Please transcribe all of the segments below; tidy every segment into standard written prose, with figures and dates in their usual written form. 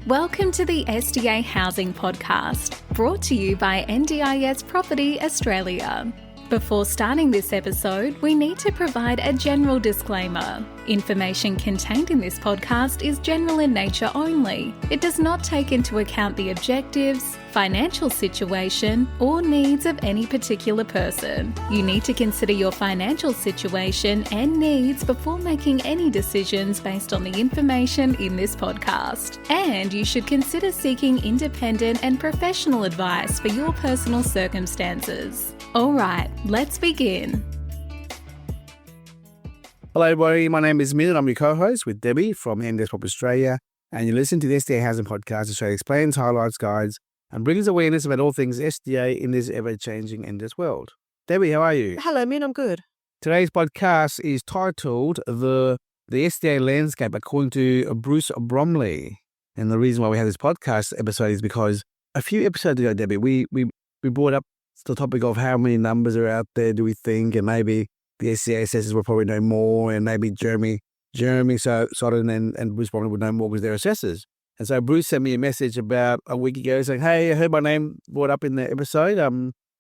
Welcome to the SDA Housing Podcast, brought to you by NDIS Property Australia. Before starting this episode, we need to provide a general disclaimer. Information contained in this podcast is general in nature only. It does not take into account the objectives, financial situation, or needs of any particular person. You need to consider your financial situation and needs before making any decisions based on the information in this podcast. And you should consider seeking independent and professional advice for your personal circumstances. All right, let's begin. Hello everybody, my name is Min and I'm your co-host with Debbie from NDIS Property Australia, and you listen to the SDA Housing Podcast. Australia explains, highlights, guides and brings awareness about all things SDA in this ever-changing NDIS world. Debbie, how are you? Hello Min, I'm good. Today's podcast is titled The SDA Landscape according to Bruce Bromley. And the reason why we have this podcast episode is because a few episodes ago, Debbie, we brought up the topic of how many numbers are out there, do we think, and maybe the SDA assessors will probably know more, and maybe Jeremy Sodden and Bruce Bromley would know more because they're assessors. And so Bruce sent me a message about a week ago saying, hey, I heard my name brought up in the episode.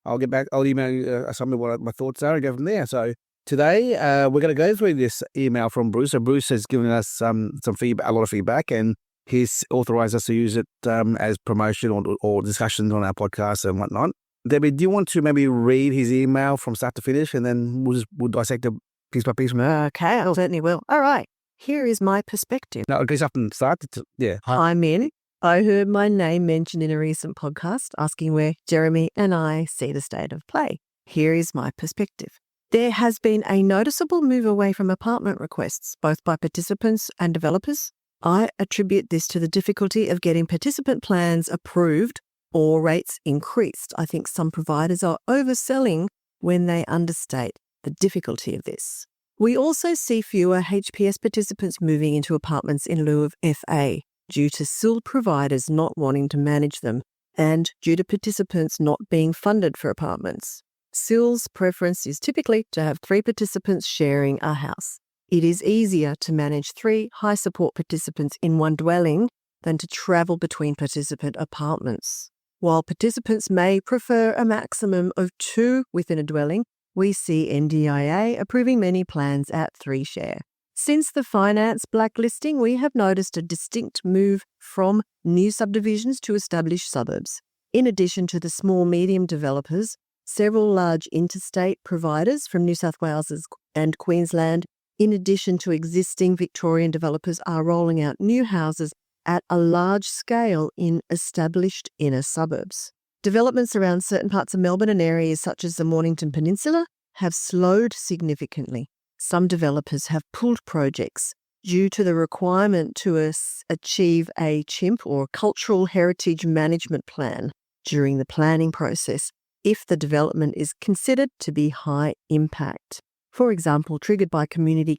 I'll email you some of what my thoughts are and go from there. So today we're going to go through this email from Bruce. So Bruce has given us some feedback, a lot of feedback, and he's authorized us to use it as promotion or discussions on our podcast and whatnot. Debbie, do you want to maybe read his email from start to finish, and then we'll dissect it piece by piece from there? Okay, I certainly will. All right, here is my perspective. No, at least up and start. Yeah. Hi, Min. I heard my name mentioned in a recent podcast asking where Jeremy and I see the state of play. Here is my perspective. There has been a noticeable move away from apartment requests, both by participants and developers. I attribute this to the difficulty of getting participant plans approved or rates increased. I think some providers are overselling when they understate the difficulty of this. We also see fewer HPS participants moving into apartments in lieu of FA due to SIL providers not wanting to manage them and due to participants not being funded for apartments. SIL's preference is typically to have 3 participants sharing a house. It is easier to manage 3 high support participants in one dwelling than to travel between participant apartments. While participants may prefer a maximum of 2 within a dwelling, we see NDIA approving many plans at 3 share. Since the finance blacklisting, we have noticed a distinct move from new subdivisions to established suburbs. In addition to the small-medium developers, several large interstate providers from New South Wales and Queensland, in addition to existing Victorian developers, are rolling out new houses at a large scale in established inner suburbs. Developments around certain parts of Melbourne and areas such as the Mornington Peninsula have slowed significantly. Some developers have pulled projects due to the requirement to achieve a CHIMP or Cultural Heritage Management Plan during the planning process if the development is considered to be high impact. For example, triggered by community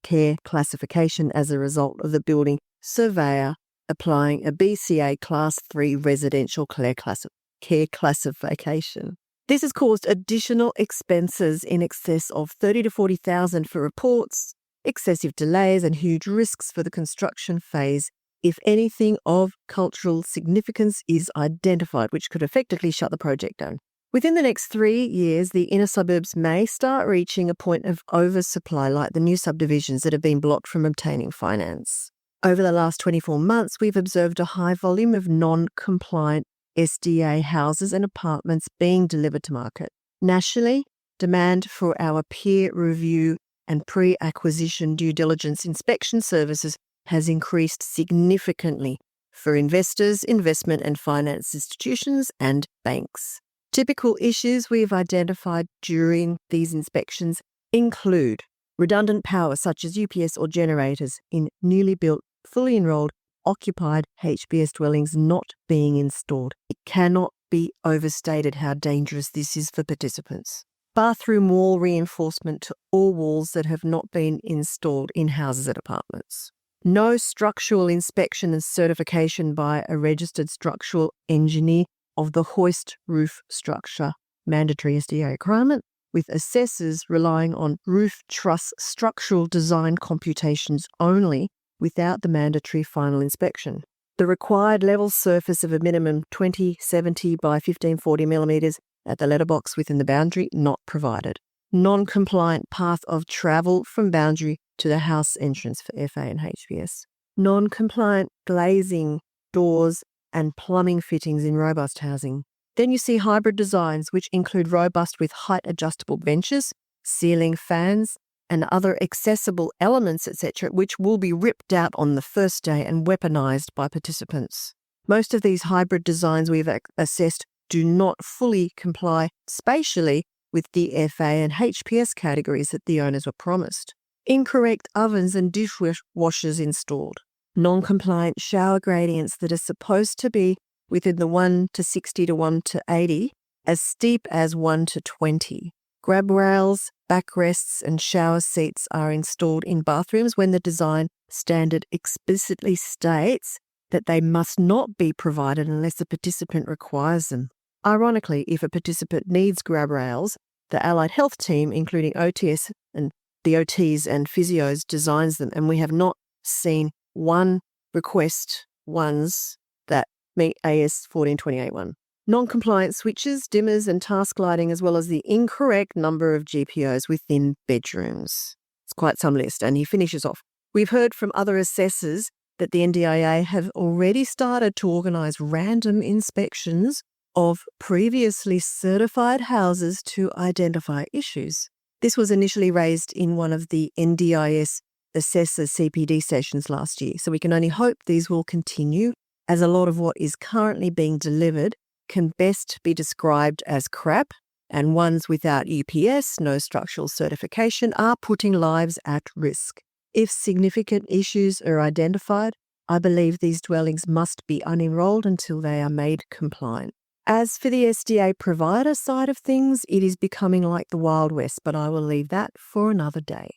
care classification as a result of the building surveyor applying a BCA Class 3 residential care classification. This has caused additional expenses in excess of $30,000 to $40,000 for reports, excessive delays and huge risks for the construction phase if anything of cultural significance is identified, which could effectively shut the project down. Within the next 3 years, the inner suburbs may start reaching a point of oversupply like the new subdivisions that have been blocked from obtaining finance. Over the last 24 months, we've observed a high volume of non-compliant SDA houses and apartments being delivered to market. Nationally, demand for our peer review and pre-acquisition due diligence inspection services has increased significantly for investors, investment and finance institutions and banks. Typical issues we've identified during these inspections include redundant power such as UPS or generators in newly built, fully enrolled, occupied HPS dwellings not being installed. It cannot be overstated how dangerous this is for participants. Bathroom wall reinforcement to all walls that have not been installed in houses and apartments. No structural inspection and certification by a registered structural engineer of the hoist roof structure, mandatory SDA requirement, with assessors relying on roof truss structural design computations only without the mandatory final inspection. The required level surface of a minimum 2070 by 1540 millimetres at the letterbox within the boundary, not provided. Non-compliant path of travel from boundary to the house entrance for FA and HPS. Non-compliant glazing, doors and plumbing fittings in robust housing. Then you see hybrid designs, which include robust with height adjustable benches, ceiling fans, and other accessible elements, etc., which will be ripped out on the first day and weaponized by participants. Most of these hybrid designs we've assessed do not fully comply spatially with the FA and HPS categories that the owners were promised. Incorrect ovens and dishwashers installed. Non-compliant shower gradients that are supposed to be within the 1 to 60 to 1 to 80, as steep as 1 to 20. Grab rails, backrests and shower seats are installed in bathrooms when the design standard explicitly states that they must not be provided unless a participant requires them. Ironically, if a participant needs grab rails, the allied health team, including OTS and the OTs and physios, designs them, and we have not seen one request ones that meet AS 1428.1. Non-compliant switches, dimmers and task lighting, as well as the incorrect number of GPOs within bedrooms. It's quite some list, and he finishes off. We've heard from other assessors that the NDIA have already started to organise random inspections of previously certified houses to identify issues. This was initially raised in one of the NDIS Assessor CPD sessions last year, so we can only hope these will continue, as a lot of what is currently being delivered can best be described as crap, and ones without UPS, no structural certification, are putting lives at risk. If significant issues are identified, I believe these dwellings must be unenrolled until they are made compliant. As for the SDA provider side of things, it is becoming like the Wild West, but I will leave that for another day.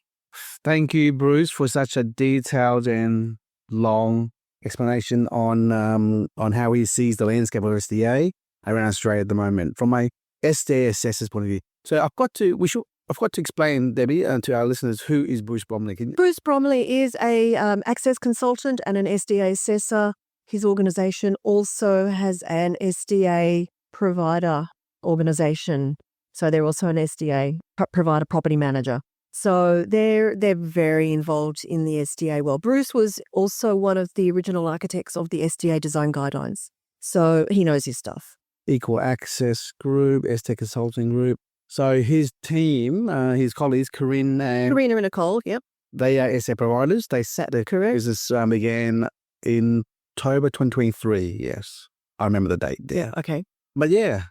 Thank you, Bruce, for such a detailed and long explanation on how he sees the landscape of SDA around Australia at the moment from a SDA assessor's point of view. So I've got to explain, Debbie, to our listeners, who is Bruce Bromley. Bruce Bromley is a access consultant and an SDA assessor. His organisation also has an SDA provider organisation. So they're also an SDA provider property manager. So they're very involved in the SDA. Well, Bruce was also one of the original architects of the SDA Design Guidelines. So he knows his stuff. Equal Access Group, SDA Consulting Group. So his team, his colleagues, Karina and Nicole, yep. They are SDA providers. They sat their business began in October 2023, yes. I remember the date there. Yeah, okay. But yeah,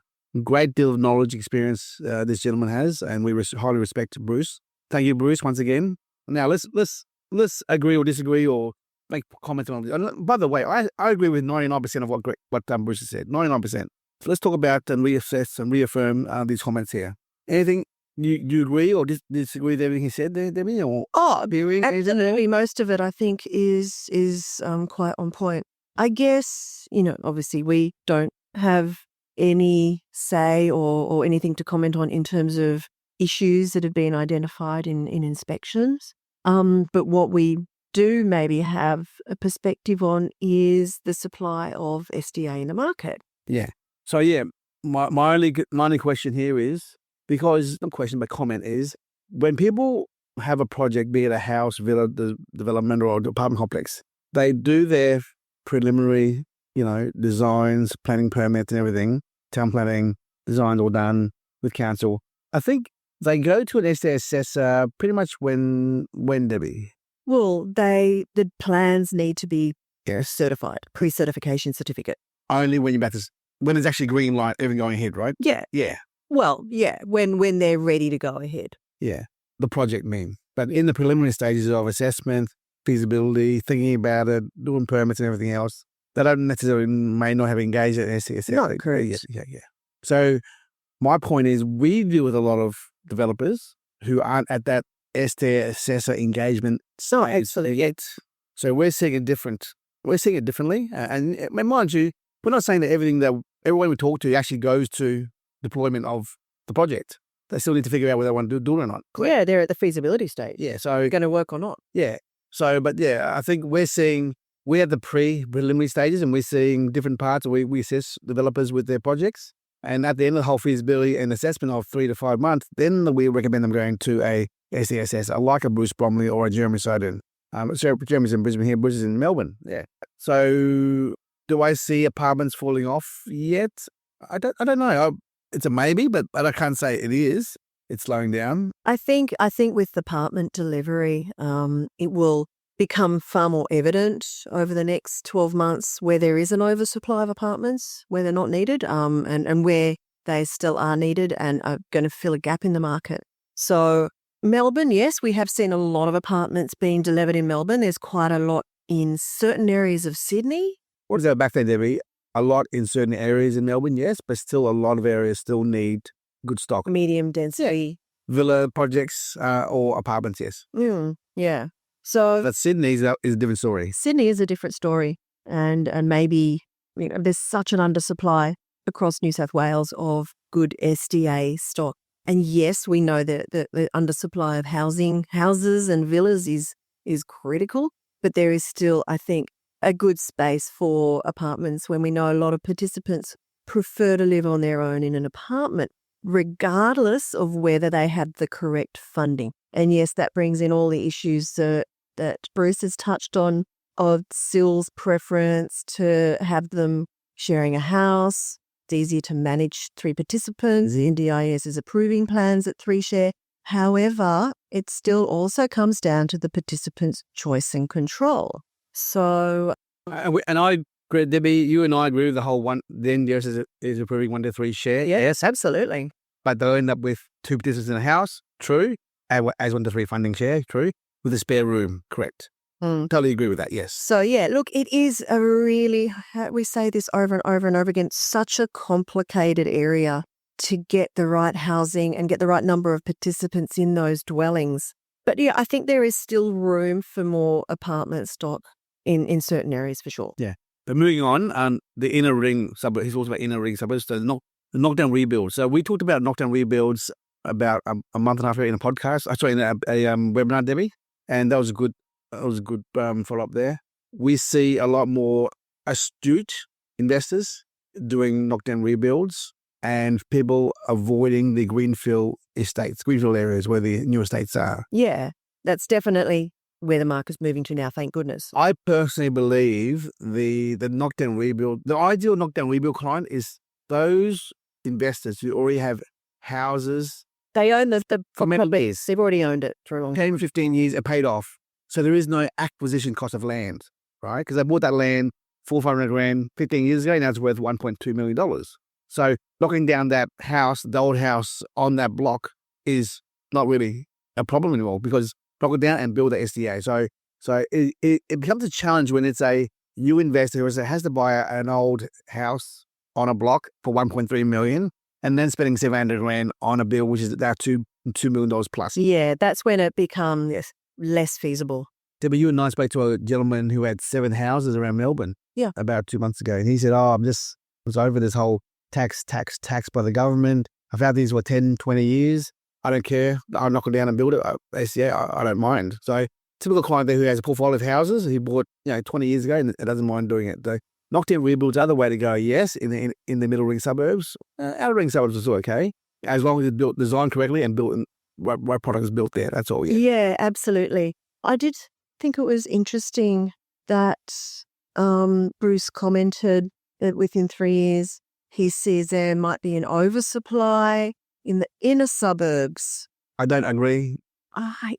great deal of knowledge, experience this gentleman has, and we highly respect Bruce. Thank you, Bruce, once again. Now, let's agree or disagree or make comments on it. By the way, I agree with 99% of what Bruce has said, 99%. So let's talk about and reassess and reaffirm these comments here. Anything you agree or disagree with everything he said there, Debbie? Absolutely. Most of it, I think, is quite on point. I guess, obviously we don't have any say or anything to comment on in terms of issues that have been identified in inspections. But what we do maybe have a perspective on is the supply of SDA in the market. Yeah. So, yeah, my only question here is, because, not question, but comment is, when people have a project, be it a house, villa, development or apartment complex, they do their preliminary, designs, planning permits and everything, town planning, designs all done with council. I think they go to an SDA assessor pretty much when, Debbie? Well, the plans need to be certified, pre-certification certificate. Only when when it's actually green light, everything going ahead, right? Yeah. Yeah. Well, yeah, when they're ready to go ahead. Yeah, the project But in the preliminary stages of assessment, feasibility, thinking about it, doing permits and everything else, they don't necessarily may not have engaged at SDA. No, correct. Yeah. So my point is, we deal with a lot of developers who aren't at that SDA assessor engagement stage yet. So we're seeing it different. We're seeing it differently. And mind you, we're not saying that everyone we talk to actually goes to deployment of the project. They still need to figure out whether they want to do it or not. Yeah, they're at the feasibility stage. Yeah, so going to work or not. Yeah. So, but yeah, I think we're seeing we're at the preliminary stages and we're seeing different parts. We assess developers with their projects. And at the end of the whole feasibility and assessment of 3 to 5 months, then we recommend them going to a SDA Assessor, like a Bruce Bromley or a Jeremy Soden. Jeremy's in Brisbane here, Bruce is in Melbourne. Yeah. So do I see apartments falling off yet? I don't know. It's a maybe, but I can't say it is. It's slowing down. I think with apartment delivery, it will become far more evident over the next 12 months where there is an oversupply of apartments, where they're not needed, and where they still are needed and are going to fill a gap in the market. So Melbourne, yes, we have seen a lot of apartments being delivered in Melbourne. There's quite a lot in certain areas of Sydney. What is that back there, Debbie? A lot in certain areas in Melbourne, yes, but still a lot of areas still need good stock. Medium density. Villa projects or apartments, yes. Yeah. So But Sydney is a different story. Sydney is a different story. And maybe there's such an undersupply across New South Wales of good SDA stock. And yes, we know that the undersupply of houses and villas is critical, but there is still, I think, a good space for apartments when we know a lot of participants prefer to live on their own in an apartment, regardless of whether they have the correct funding. And yes, that brings in all the issues that Bruce has touched on, of Sil's preference to have them sharing a house. It's easier to manage 3 participants. The NDIS is approving plans at 3 share. However, it still also comes down to the participant's choice and control. So, And I agree, Debbie, you and I agree with the whole one. The NDIS is approving 1 to 3 share. yes, absolutely. But they'll end up with 2 participants in a house, true. As 1 to 3 funding share, true. With a spare room, correct. Totally agree with that, yes. So, yeah, look, it is a really, we say this over and over and over again, such a complicated area to get the right housing and get the right number of participants in those dwellings. But yeah, I think there is still room for more apartment stock in certain areas for sure. Yeah. But moving on, the inner ring suburb, he's talked about inner ring suburbs, so the knockdown rebuilds. So we talked about knockdown rebuilds about a month and a half ago in a podcast, in a webinar, Debbie, and that was a good follow-up there. We see a lot more astute investors doing knockdown rebuilds and people avoiding the greenfield areas where the new estates are. Yeah, that's definitely where the market's moving to now, thank goodness. I personally believe the knockdown rebuild, the ideal knockdown rebuild client is those investors who already have houses. They own the for many years. They've already owned it for a long time. 10, 15 years and paid off. So there is no acquisition cost of land, right? Because they bought that land $400,000 15 years ago, now it's worth $1.2 million. So knocking down that house, the old house on that block, is not really a problem anymore because knock it down and build the SDA. So it becomes a challenge when it's a new investor who has to buy an old house on a block for $1.3 million and then spending $700,000 on a bill, which is about $2 million plus. Yeah, that's when it becomes less feasible. Debbie, you and I spoke to a gentleman who had 7 houses around Melbourne about 2 months ago. And he said, I was over this whole tax by the government. I've had these for 10, 20 years. I don't care. I'll knock it down and build it. SDA, I don't mind. So typical client there who has a portfolio of houses he bought 20 years ago and doesn't mind doing it. The knockdown rebuilds are the way to go, yes, in the middle ring suburbs. Outer ring suburbs are still okay, as long as it's built, designed correctly and built, right product is built there. That's all, Yeah, absolutely. I did think it was interesting that Bruce commented that within 3 years, he sees there might be an oversupply in the inner suburbs. I don't agree.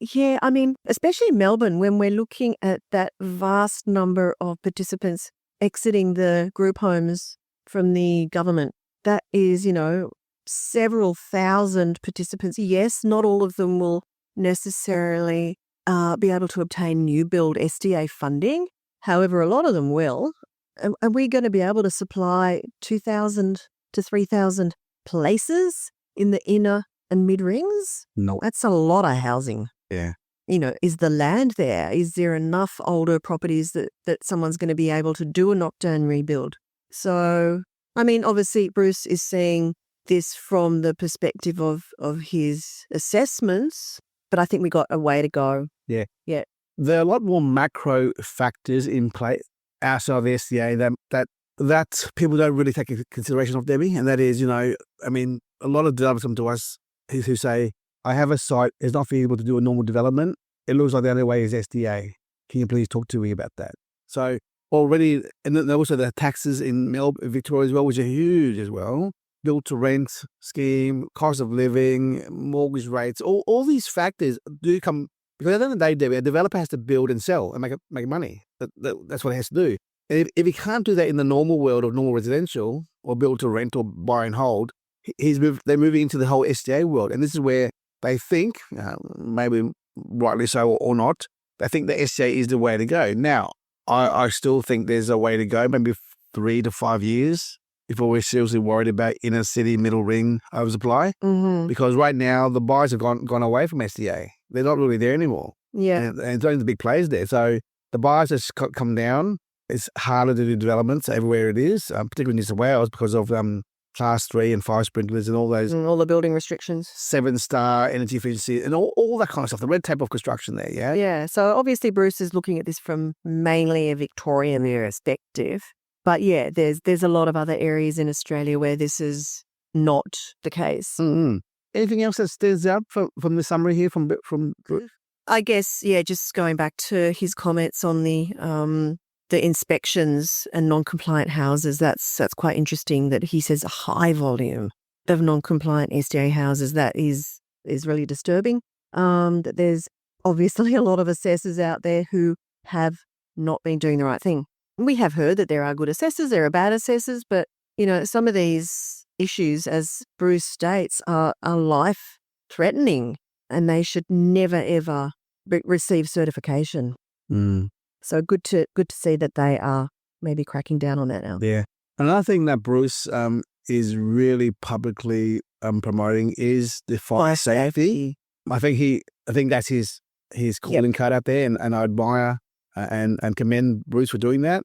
Yeah, I mean, especially Melbourne, when we're looking at that vast number of participants exiting the group homes from the government. That is, several thousand participants. Yes, not all of them will necessarily be able to obtain new build SDA funding. However, a lot of them will. Are we going to be able to supply 2,000 to 3,000 places in the inner and mid rings? No. That's a lot of housing. Yeah. Is the land there? Is there enough older properties that someone's going to be able to do a knockdown rebuild? So, I mean, obviously Bruce is seeing this from the perspective of his assessments, but I think we got a way to go. Yeah. Yeah. There are a lot more macro factors in play outside of the SDA that people don't really take into consideration of, Debbie, and that is, a lot of developers come to us who say, I have a site, it's not feasible to do a normal development. It looks like the only way is SDA. Can you please talk to me about that? So already, and then also the taxes in Melbourne, Victoria as well, which are huge as well. Build to rent scheme, cost of living, mortgage rates, all these factors do come, because at the end of the day, Debbie, a developer has to build and sell and make money. That's what it has to do. And if he can't do that in the normal world of normal residential or build to rent or buy and hold, they're moving into the whole SDA world. And this is where they think, maybe rightly so or not, they think the SDA is the way to go. Now, I still think there's a way to go, maybe 3 to 5 years before we're seriously worried about inner city, middle ring oversupply. Mm-hmm. Because right now, the buyers have gone away from SDA. They're not really there anymore. Yeah. And it's only the big players there. So the buyers have come down. It's harder to do developments everywhere it is, particularly in New South Wales because of class 3 and 5 sprinklers and all those. And all the building restrictions. 7-star energy efficiency and all that kind of stuff, the red tape of construction there, yeah? Yeah. So obviously Bruce is looking at this from mainly a Victorian perspective. But yeah, there's a lot of other areas in Australia where this is not the case. Mm-hmm. Anything else that stands out from the summary here from Bruce? I guess, yeah, just going back to his comments on the inspections and non-compliant houses, that's quite interesting that he says a high volume of non-compliant SDA houses. That is really disturbing. That there's obviously a lot of assessors out there who have not been doing the right thing. We have heard that there are good assessors, there are bad assessors, but, some of these issues, as Bruce states, are life-threatening and they should never, ever receive certification. Mm. So good to see that they are maybe cracking down on that now. Yeah. Another thing that Bruce is really publicly promoting is the fire safety. I think that's his calling card out there, and I admire and commend Bruce for doing that.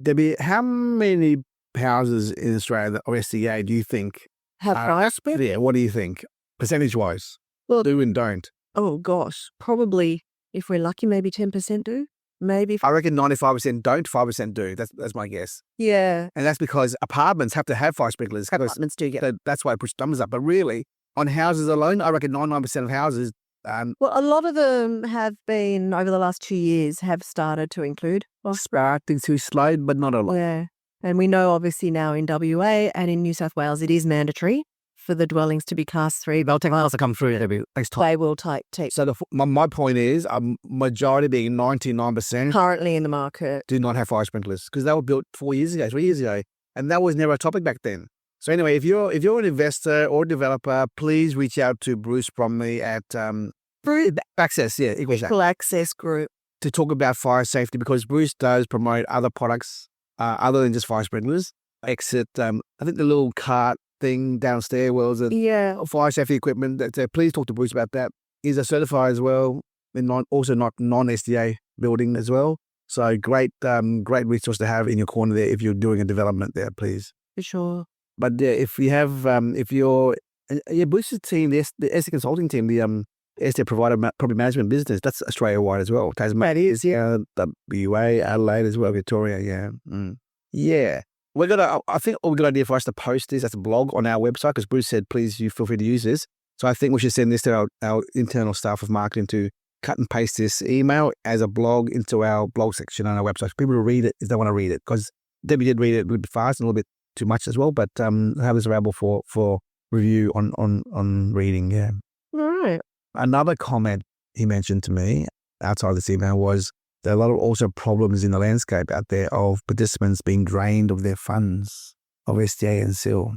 Debbie, how many houses in Australia or SDA do you think have fire spread? Yeah, what do you think, percentage-wise? Well, do and don't. Oh gosh, probably if we're lucky, maybe 10% do. Maybe. I reckon 95% don't, 5% do. That's my guess. Yeah. And that's because apartments have to have fire sprinklers. Apartments do get. So that's why I push numbers up. But really, on houses alone, I reckon 99% of houses. Well, a lot of them have been, over the last 2 years, have started to include. Starting to slow, but not a lot. Yeah. And we know obviously now in WA and in New South Wales, it is mandatory for the dwellings to be class 3. They'll take miles to come through. They will take. So my point is, majority being 99% currently in the market do not have fire sprinklers because they were built 3 years ago, and that was never a topic back then. So anyway, if you're an investor or developer, please reach out to Bruce Bromley at Access, Equal Access Group to talk about fire safety, because Bruce does promote other products other than just fire sprinklers. Exit, I think the little cart thing downstairs was fire safety equipment. So please talk to Bruce about that. He's a certified as well, and also not non-SDA building as well. So great resource to have in your corner there if you're doing a development there, please. For sure. But if you have, Bruce's team, the SDA consulting team, the SDA provider property management business, that's Australia wide as well. Tasmania, that is, WA, Adelaide as well, Victoria, yeah. I think a good idea for us to post this as a blog on our website, because Bruce said, please, you feel free to use this. So I think we should send this to our internal staff of marketing to cut and paste this email as a blog into our blog section on our website. For people to read it if they want to read it, because Debbie did read it a little bit fast and a little bit too much as well, but have this available for review on reading, yeah. All right. Another comment he mentioned to me outside of this email was there are a lot of also problems in the landscape out there of participants being drained of their funds of SDA and SIL.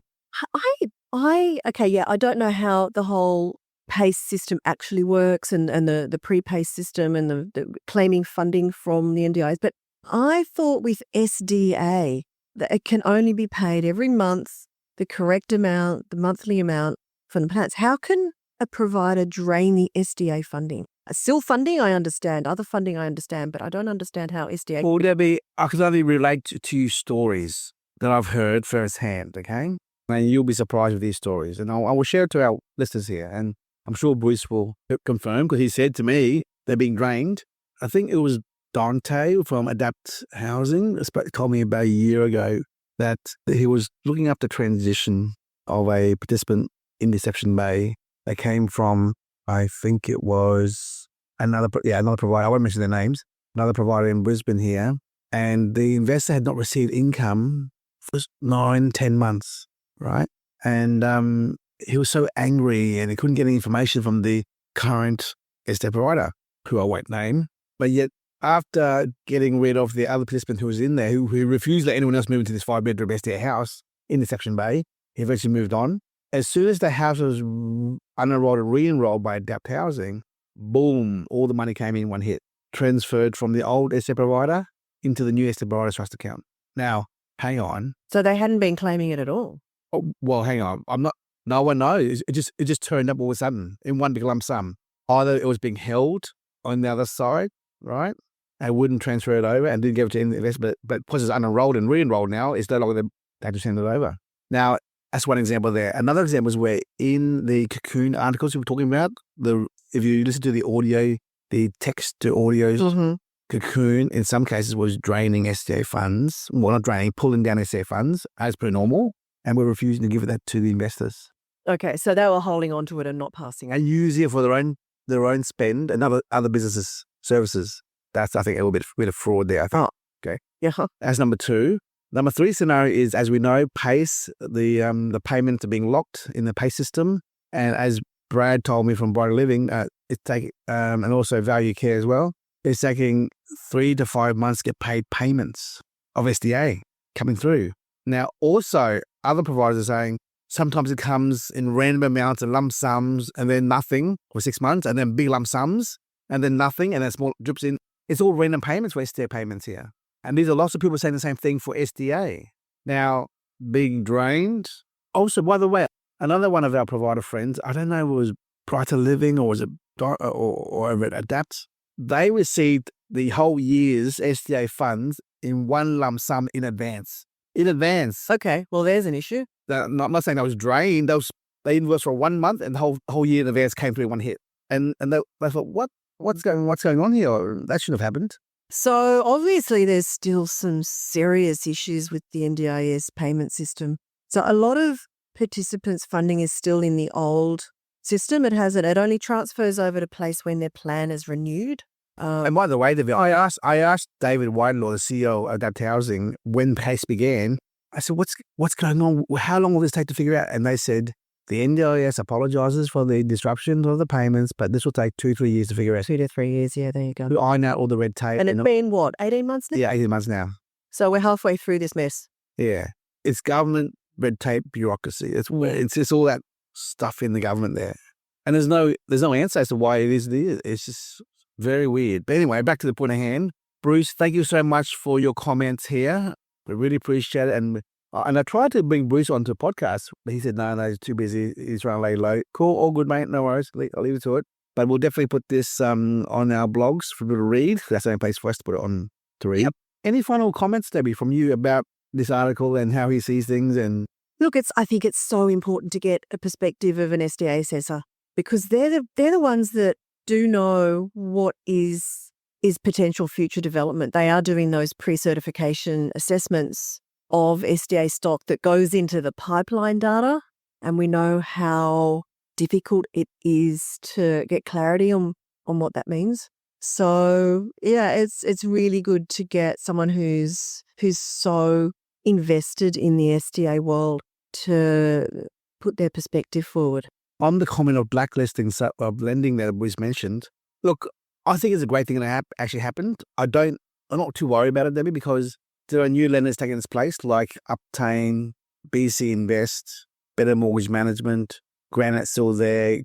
I don't know how the whole PACE system actually works and the pre-PACE system and the claiming funding from the NDIS, but I thought with SDA that it can only be paid every month, the correct amount, the monthly amount from the plans. How can a provider drain the SDA funding? SIL funding, I understand. Other funding, I understand. But I don't understand how SDA... Well, Debbie, I can only relate to stories that I've heard firsthand, okay? And you'll be surprised with these stories. And I will share it to our listeners here. And I'm sure Bruce will confirm, because he said to me they're being drained. I think it was Dante from Adapt Housing told me about a year ago that he was looking up the transition of a participant in Deception Bay. They came from, I think it was another provider. I won't mention their names. Another provider in Brisbane here. And the investor had not received income for 9-10 months, right? And he was so angry and he couldn't get any information from the current SDA provider, who I won't name. But yet, after getting rid of the other participant who was in there, who refused to let anyone else move into this 5-bedroom SDA house in Deception Bay, he eventually moved on. As soon as the house was unenrolled and re-enrolled by Adapt Housing, boom, all the money came in one hit, transferred from the old SDA provider into the new SDA provider's trust account. Now, hang on. So they hadn't been claiming it at all? Oh, well, hang on. No one knows. It just turned up all of a sudden in one big lump sum. Either it was being held on the other side, right? They wouldn't transfer it over and didn't give it to any investor, but because it's unenrolled and re-enrolled now, it's no longer they had to send it over. Now, that's one example there. Another example is where in the Cocoon articles we were talking about, if you listen to the audio, the text to audios, Cocoon in some cases was draining SDA funds. Well, not draining, pulling down SDA funds as per normal, and we're refusing to give that to the investors. Okay, so they were holding on to it and not passing it. And using it for their own spend and other businesses, services. That's, I think, a little bit of fraud there, I think. Okay. Yeah. That's number 2. Number 3 scenario is, as we know, PACE, the payments are being locked in the PACE system. And as Brad told me from Brighter Living, it's taking, and also Value Care as well, it's taking 3 to 5 months to get paid payments of SDA coming through. Now, also, other providers are saying sometimes it comes in random amounts and lump sums and then nothing for 6 months and then big lump sums and then nothing and then small drips in. It's all random payments for SDA payments here. And these are lots of people saying the same thing for SDA. Now, being drained. Also, by the way, another one of our provider friends, I don't know if it was Brighter Living or was it or Adapt, they received the whole year's SDA funds in one lump sum in advance. In advance. Okay, well, there's an issue. I'm not saying I was drained. They invoiced for 1 month and the whole year in advance came through in one hit. And they thought, what's going on here? That shouldn't have happened. So obviously there's still some serious issues with the NDIS payment system. So a lot of participants' funding is still in the old system. It only transfers over to PACE when their plan is renewed. And by the way, I asked David Whitelaw, the CEO of Adapt Housing, when PACE began. I said, what's going on? How long will this take to figure out? And they said, the NDIS apologises for the disruptions of the payments, but this will take 2-3 years to figure out. 2 to 3 years, yeah, there you go. To iron out all the red tape. And it's been, 18 months now? Yeah, 18 months now. So we're halfway through this mess. Yeah. It's government, red tape, bureaucracy. It's just all that stuff in the government there. And there's no answer as to why it is. It's just very weird. But anyway, back to the point at hand. Bruce, thank you so much for your comments here. We really appreciate it. And I tried to bring Bruce onto a podcast, but he said, no, he's too busy. He's trying to lay low. Cool, all good, mate. No worries. I'll leave it to it. But we'll definitely put this on our blogs for people to read. That's the only place for us to put it on to read. Yep. Any final comments, Debbie, from you about this article and how he sees things? And look, I think it's so important to get a perspective of an SDA assessor because they're the ones that do know what is potential future development. They are doing those pre-certification assessments of SDA stock that goes into the pipeline data, and we know how difficult it is to get clarity on what that means. So yeah, it's really good to get someone who's so invested in the SDA world to put their perspective forward. On the comment of blacklisting of lending that was mentioned, look, I think it's a great thing that actually happened. I'm not too worried about it, Debbie, because there are new lenders taking its place, like Uptain, BC Invest, Better Mortgage Management, Granite's still there,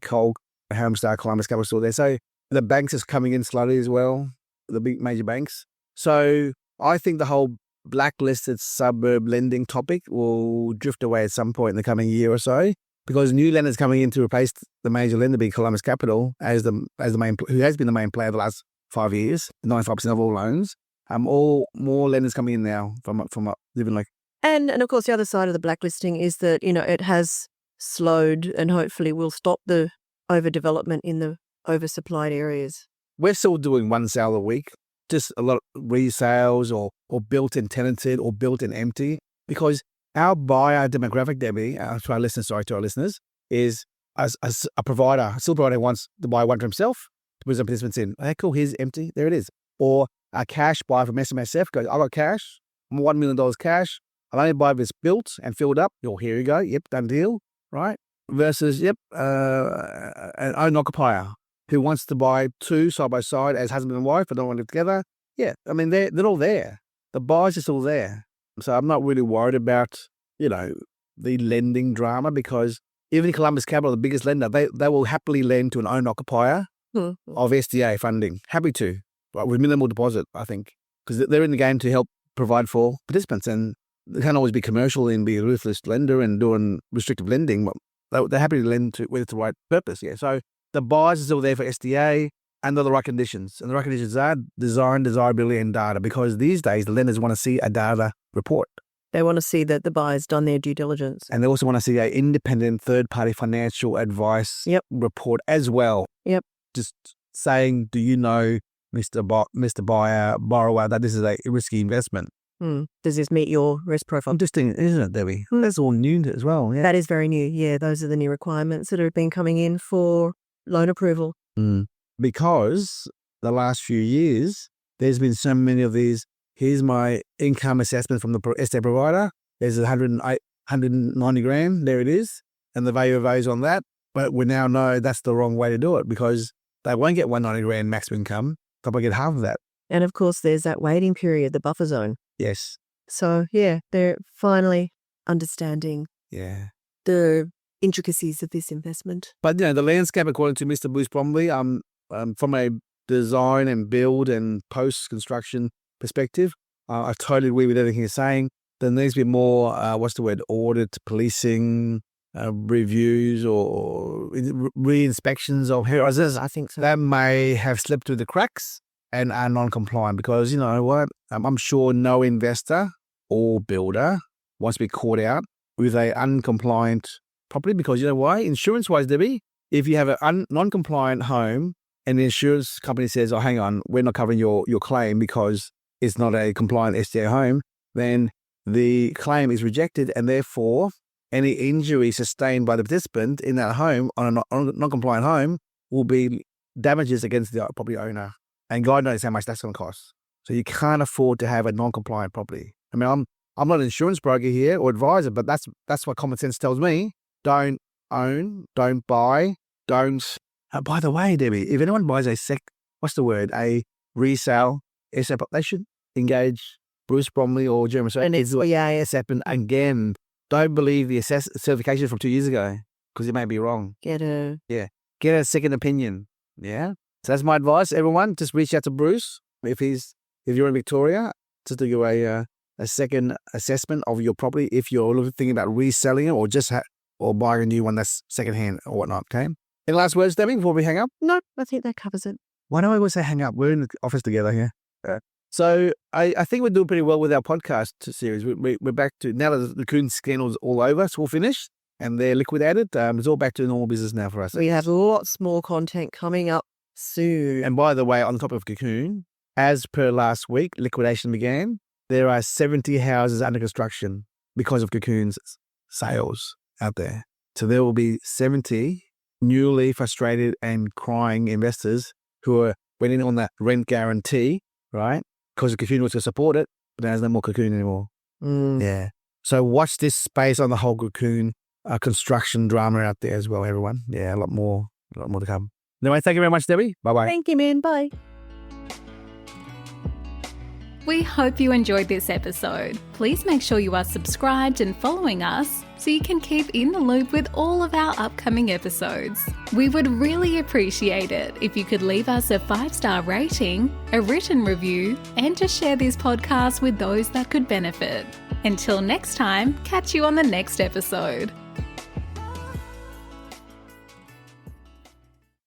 Homestar, Columbus Capital still there. So the banks is coming in slowly as well, the big major banks. So I think the whole blacklisted suburb lending topic will drift away at some point in the coming year or so, because new lenders coming in to replace the major lender, being Columbus Capital, as the main, who has been the main player the last 5 years, 95% of all loans. All more lenders coming in now from living like. And of course, the other side of the blacklisting is that, it has slowed and hopefully will stop the overdevelopment in the oversupplied areas. We're still doing one sale a week just a lot of resales or built and tenanted or built and empty, because our buyer demographic, Debbie, to our listeners, is as a provider, a still provider wants to buy one for himself, to put some participants in. Okay, cool, here's empty, there it is. Or a cash buyer from SMSF goes, I got cash, I'm $1 million cash, I'll only buy if it's built and filled up. Here you go, yep, done deal, right? Versus, an owner occupier who wants to buy two side by side as husband and wife, but don't want to live together. Yeah, I mean, they're all there. The buyers are still there. So I'm not really worried about, the lending drama, because even Columbus Capital, the biggest lender, they will happily lend to an owner occupier of SDA funding. Happy to, but with minimal deposit, I think, because they're in the game to help provide for participants, and they can't always be commercial and be a ruthless lender and doing restrictive lending, but they're happy to lend to with the right purpose. Yeah. So the buyers are still there for SDA under the right conditions. And the right conditions are design, desirability, and data, because these days the lenders want to see a data report. They want to see that the buyer's done their due diligence. And they also want to see an independent third-party financial advice report as well. Yep. Just saying, do you know, Mr. Borrower, that this is a risky investment? Does this meet your risk profile? Interesting, isn't it, Debbie? That's all new as well. Yeah. That is very new. Yeah, those are the new requirements that have been coming in for loan approval. Because the last few years, there's been so many of these, here's my income assessment from the SDA provider, there's 190 grand, there it is, and the value of those on that. But we now know that's the wrong way to do it, because they won't get 190 grand maximum income, they'll probably get half of that. And of course, there's that waiting period, the buffer zone. Yes. So, yeah, they're finally understanding the intricacies of this investment. But, the landscape, according to Mr. Bruce Bromley, from a design and build and post-construction perspective, I totally agree with everything he's saying. There needs to be more, audit, policing, reviews or re-inspections of houses. I think so. That may have slipped through the cracks and are non-compliant, because, you know what, I'm sure no investor or builder wants to be caught out with a uncompliant property, because, you know why? Insurance-wise, Debbie, if you have a non-compliant home and the insurance company says, oh, hang on, we're not covering your claim because it's not a compliant SDA home, then the claim is rejected, and therefore any injury sustained by the participant in that home on a non-compliant home will be damages against the property owner. And God knows how much that's going to cost. So you can't afford to have a non-compliant property. I mean, I'm not an insurance broker here or advisor, but that's what common sense tells me. Don't own, don't buy, don't. By the way, Debbie, if anyone buys a resale SDA, they should engage Bruce Bromley or Jeremy. And it's SDA Assessor again. Don't believe the certification from 2 years ago, because it may be wrong. Get a second opinion. Yeah. So that's my advice, everyone. Just reach out to Bruce if you're in Victoria, just to do a second assessment of your property if you're thinking about reselling it or just or buying a new one that's secondhand or whatnot. Okay. Any last words, Debbie, before we hang up? No, I think that covers it. Why do I always say hang up? We're in the office together here. So I think we're doing pretty well with our podcast series. We're back to, now that the cocoon scandal's all over, it's all finished and they're liquidated. It's all back to normal business now for us. We have lots more content coming up soon. And by the way, on the topic of cocoon, as per last week, liquidation began. There are 70 houses under construction because of cocoon's sales out there. So there will be 70 newly frustrated and crying investors who went in on that rent guarantee, right? Because the cocoon was to support it, but there's no more cocoon anymore. Yeah. So watch this space on the whole cocoon construction drama out there as well, everyone. Yeah, a lot more to come. Anyway, thank you very much, Debbie. Bye-bye. Thank you, man. Bye. We hope you enjoyed this episode. Please make sure you are subscribed and following us so you can keep in the loop with all of our upcoming episodes. We would really appreciate it if you could leave us a 5-star rating, a written review, and to share this podcast with those that could benefit. Until next time, catch you on the next episode.